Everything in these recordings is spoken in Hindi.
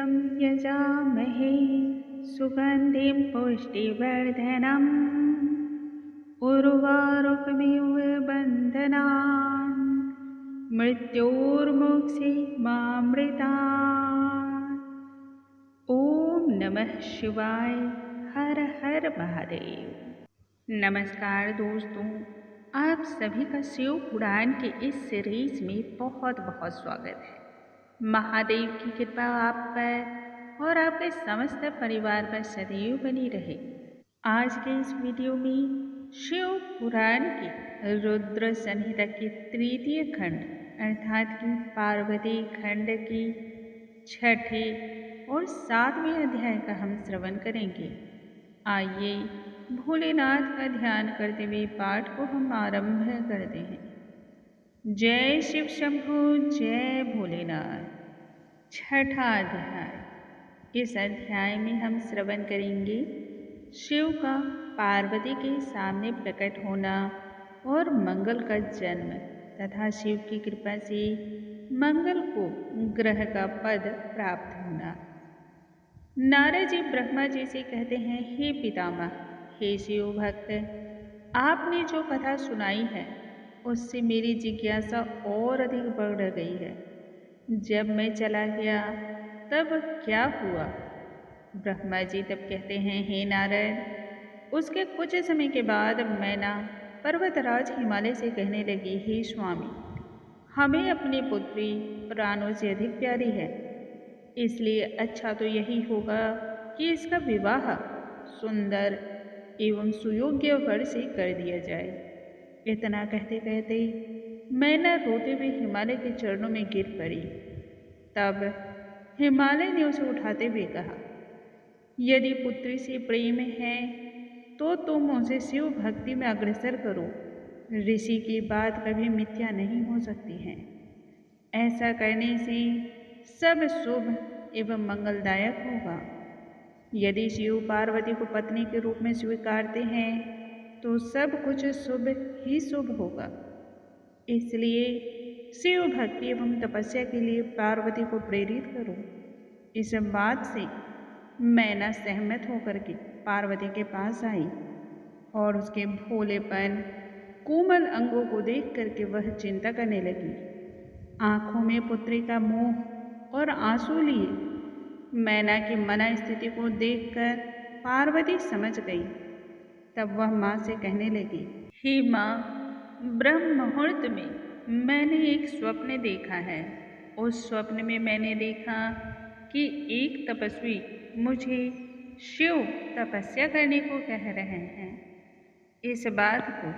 त्र्यम्बकं यजामहे सुगन्धिं पुष्टिवर्धनम् उर्वारुकमिव बन्धनान् मृत्योर्मुक्षीमामृतात्। ओम नमः शिवाय। हर हर महादेव। नमस्कार दोस्तों, आप सभी का शिव पुराण के इस सीरीज में बहुत बहुत स्वागत है। महादेव की कृपा आप पर और आपके समस्त परिवार पर सदैव बनी रहे। आज के इस वीडियो में शिव पुराण के रुद्र संहिता के तृतीय खंड अर्थात की पार्वती खंड की छठे और सातवें अध्याय का हम श्रवण करेंगे। आइए भोलेनाथ का ध्यान करते हुए पाठ को हम आरंभ करते हैं। जय शिव शंभु, जय भोलेनाथ। छठा अध्याय। इस अध्याय में हम श्रवण करेंगे शिव का पार्वती के सामने प्रकट होना और मंगल का जन्म तथा शिव की कृपा से मंगल को ग्रह का पद प्राप्त होना। नारद जी ब्रह्मा जी से कहते हैं, हे पितामह, हे शिव भक्त, आपने जो कथा सुनाई है उससे मेरी जिज्ञासा और अधिक बढ़ गई है। जब मैं चला गया तब क्या हुआ? ब्रह्मा जी तब कहते हैं, हे नारद, उसके कुछ समय के बाद मैना पर्वतराज हिमालय से कहने लगी, हे स्वामी, हमें अपनी पुत्री प्राणों से अधिक प्यारी है, इसलिए अच्छा तो यही होगा कि इसका विवाह सुंदर एवं सुयोग्य वर से कर दिया जाए। इतना कहते कहते मैना रोते हुए हिमालय के चरणों में गिर पड़ी। तब हिमालय ने उसे उठाते हुए कहा, यदि पुत्री से प्रेम है तो तुम उसे शिव भक्ति में अग्रसर करो। ऋषि की बात कभी मिथ्या नहीं हो सकती है। ऐसा करने से सब शुभ एवं मंगलदायक होगा। यदि शिव पार्वती को पत्नी के रूप में स्वीकारते हैं तो सब कुछ शुभ ही शुभ होगा। इसलिए शिव भक्ति एवं तपस्या के लिए पार्वती को प्रेरित करो। इस बात से मैना सहमत होकर के पार्वती के पास आई और उसके भोलेपन कोमल अंगों को देख करके वह चिंता करने लगी। आंखों में पुत्री का मोह और आंसू लिए मैना की मना स्थिति को देखकर पार्वती समझ गई। तब वह माँ से कहने लगी, हे माँ, ब्रह्म मुहूर्त में मैंने एक स्वप्न देखा है। उस स्वप्न में मैंने देखा कि एक तपस्वी मुझे शिव तपस्या करने को कह रहे हैं। इस बात को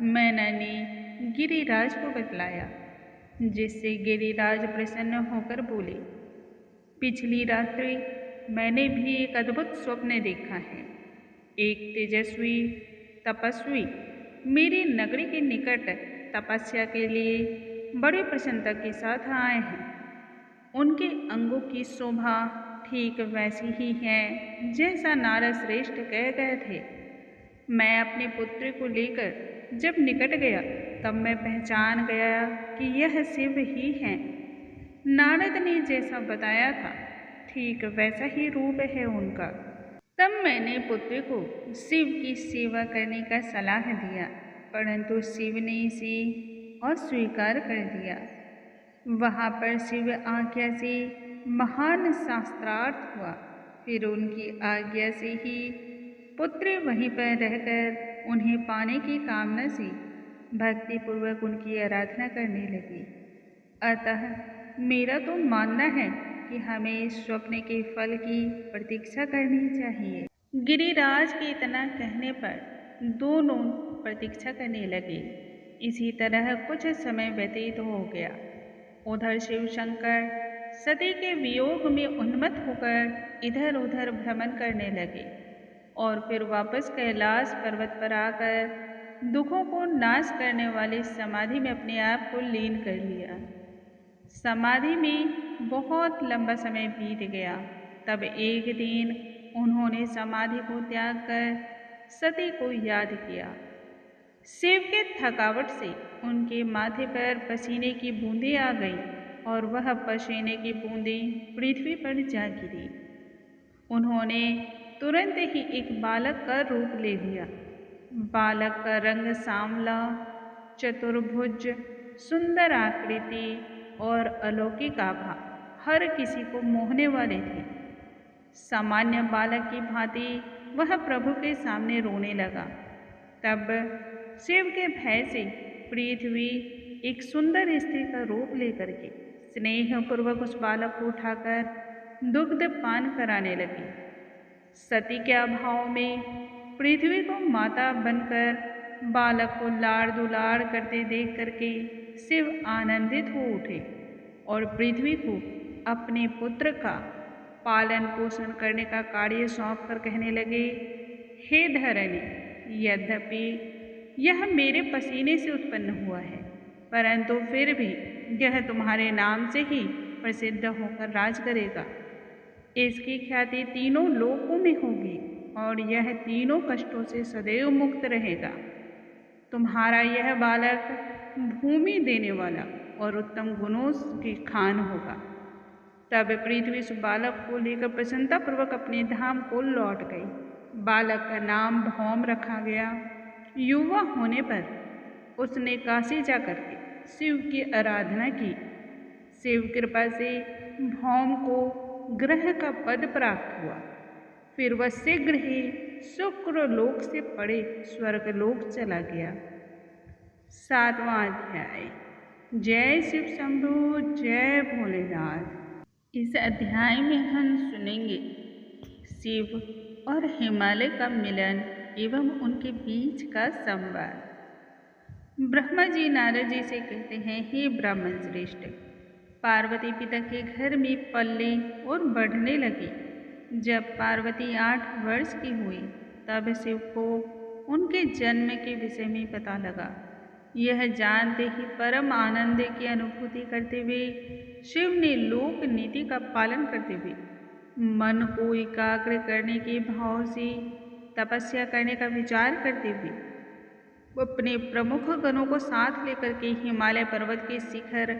मैना ने गिरिराज को बतलाया, जिससे गिरिराज प्रसन्न होकर बोले, पिछली रात्रि मैंने भी एक अद्भुत स्वप्न देखा है। एक तेजस्वी तपस्वी मेरी नगरी के निकट तपस्या के लिए बड़ी प्रसन्नता के साथ आए हैं। उनके अंगों की शोभा ठीक वैसी ही है जैसा नारद श्रेष्ठ कह गए थे। मैं अपनी पुत्री को लेकर जब निकट गया तब मैं पहचान गया कि यह शिव ही हैं। नारद ने जैसा बताया था ठीक वैसा ही रूप है उनका। तब मैंने पुत्री को शिव की सेवा करने का सलाह दिया, परंतु शिव ने इसे अस्वीकार कर दिया। वहाँ पर शिव आज्ञा से महान शास्त्रार्थ हुआ। फिर उनकी आज्ञा से ही पुत्री वहीं पर रहकर उन्हें पाने की कामना से भक्तिपूर्वक उनकी आराधना करने लगी। अतः मेरा तो मानना है कि हमें इस स्वप्न के फल की प्रतीक्षा करनी चाहिए। गिरिराज के इतना कहने पर दोनों प्रतीक्षा करने लगे। इसी तरह कुछ समय व्यतीत हो गया। उधर शिव शंकर सती के वियोग में उन्मत्त होकर इधर उधर भ्रमण करने लगे और फिर वापस कैलाश पर्वत पर आकर दुखों को नाश करने वाली समाधि में अपने आप को लीन कर लिया। समाधि में बहुत लंबा समय बीत गया। तब एक दिन उन्होंने समाधि को त्याग कर सती को याद किया। शिव के थकावट से उनके माथे पर पसीने की बूंदें आ गई। और वह पसीने की बूंदें पृथ्वी पर जा गिरी। उन्होंने तुरंत ही एक बालक का रूप ले लिया। बालक का रंग सांवला, चतुर्भुज, सुंदर आकृति और अलौकिक आभा हर किसी को मोहने वाले थे। सामान्य बालक की भांति वह प्रभु के सामने रोने लगा। तब शिव के भय से पृथ्वी एक सुंदर स्त्री का रूप लेकर के स्नेहपूर्वक उस बालक को उठाकर दुग्ध पान कराने लगी। सती के अभाव में पृथ्वी को माता बनकर बालक को लाड़ दुलाड़ करते देख करके शिव आनंदित हो उठे और पृथ्वी को अपने पुत्र का पालन पोषण करने का कार्य सौंप कर कहने लगे, हे धरणी, यद्यपि यह मेरे पसीने से उत्पन्न हुआ है, परंतु फिर भी यह तुम्हारे नाम से ही प्रसिद्ध होकर राज करेगा। इसकी ख्याति तीनों लोकों में होगी और यह तीनों कष्टों से सदैव मुक्त रहेगा। तुम्हारा यह बालक भूमि देने वाला और उत्तम गुणों की खान होगा। तब पृथ्वी उस बालक को लेकर प्रसन्नतापूर्वक अपने धाम को लौट गई। बालक का नाम भौम रखा गया। युवा होने पर उसने काशी जाकर के शिव की आराधना की। शिव कृपा से भौम को ग्रह का पद प्राप्त हुआ। फिर वह शीघ्र ही शुक्र लोक से पड़े स्वर्गलोक चला गया। 7वां अध्याय। जय शिव शंभु, जय भोलेनाथ। इस अध्याय में हम सुनेंगे शिव और हिमालय का मिलन एवं उनके बीच का संवाद। ब्रह्मा जी नारद जी से कहते हैं, हे ब्राह्मण श्रेष्ठ, पार्वती पिता के घर में पलने और बढ़ने लगी। जब पार्वती 8 वर्ष की हुई तब शिव को उनके जन्म के विषय में पता लगा। यह जानते ही परम आनंद की अनुभूति करते हुए शिव ने लोक नीति का पालन करते हुए मन को एकाग्र करने के भाव से तपस्या करने का विचार करते हुए अपने प्रमुख गणों को साथ लेकर के हिमालय पर्वत के शिखर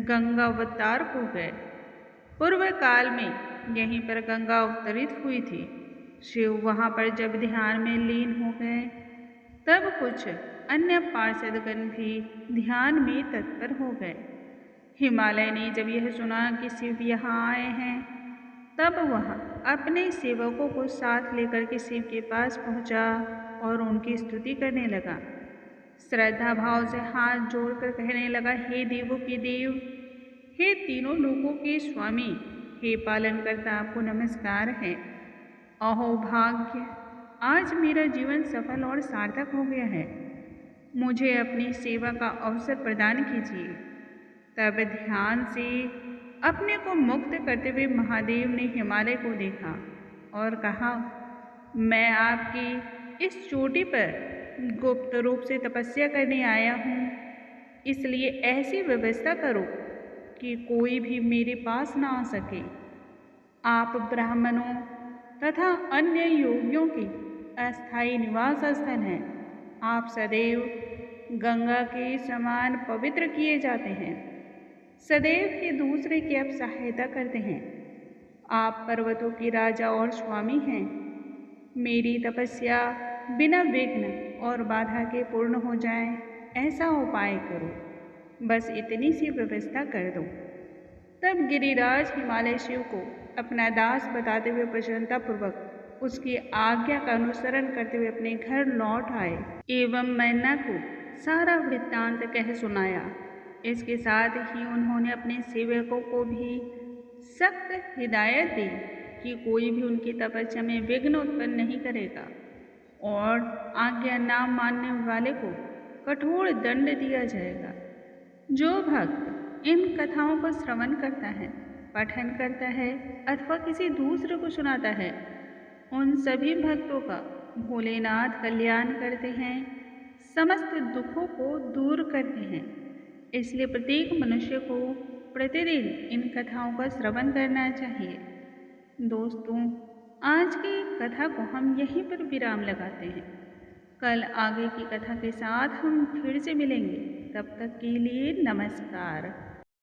गंगावतार हो गए। पूर्व काल में यहीं पर गंगा अवतरित हुई थी। शिव वहाँ पर जब ध्यान में लीन हो गए तब कुछ अन्य पार्षदगण भी ध्यान में तत्पर हो गए। हिमालय ने जब यह सुना कि शिव यहाँ आए हैं तब वह अपने सेवकों को साथ लेकर के शिव के पास पहुँचा और उनकी स्तुति करने लगा। श्रद्धा भाव से हाथ जोड़कर कहने लगा, हे देवों के देव, हे तीनों लोकों के स्वामी, हे पालनकर्ता, आपको नमस्कार है। अहो भाग्य, आज मेरा जीवन सफल और सार्थक हो गया है। मुझे अपनी सेवा का अवसर प्रदान कीजिए। तब ध्यान से अपने को मुक्त करते हुए महादेव ने हिमालय को देखा और कहा, मैं आपकी इस चोटी पर गुप्त रूप से तपस्या करने आया हूँ, इसलिए ऐसी व्यवस्था करो कि कोई भी मेरे पास ना आ सके। आप ब्राह्मणों तथा अन्य योगियों की अस्थायी निवास स्थल हैं। आप सदैव गंगा के समान पवित्र किए जाते हैं। सदैव ही दूसरे की आप सहायता करते हैं। आप पर्वतों के राजा और स्वामी हैं। मेरी तपस्या बिना विघ्न और बाधा के पूर्ण हो जाए, ऐसा उपाय करो। बस इतनी सी व्यवस्था कर दो। तब गिरिराज हिमालय शिव को अपना दास बताते हुए प्रसन्नतापूर्वक उसकी आज्ञा का अनुसरण करते हुए अपने घर लौट आए एवं मैना को सारा वृत्तांत कह सुनाया। इसके साथ ही उन्होंने अपने सेवकों को भी सख्त हिदायत दी कि कोई भी उनकी तपस्या में विघ्न उत्पन्न नहीं करेगा और आज्ञा ना मानने वाले को कठोर दंड दिया जाएगा। जो भक्त इन कथाओं को श्रवण करता है, पठन करता है अथवा किसी दूसरे को सुनाता है, उन सभी भक्तों का भोलेनाथ कल्याण करते हैं, समस्त दुखों को दूर करते हैं। इसलिए प्रत्येक मनुष्य को प्रतिदिन इन कथाओं का श्रवण करना चाहिए। दोस्तों, आज की कथा को हम यहीं पर विराम लगाते हैं। कल आगे की कथा के साथ हम फिर से मिलेंगे। तब तक के लिए नमस्कार।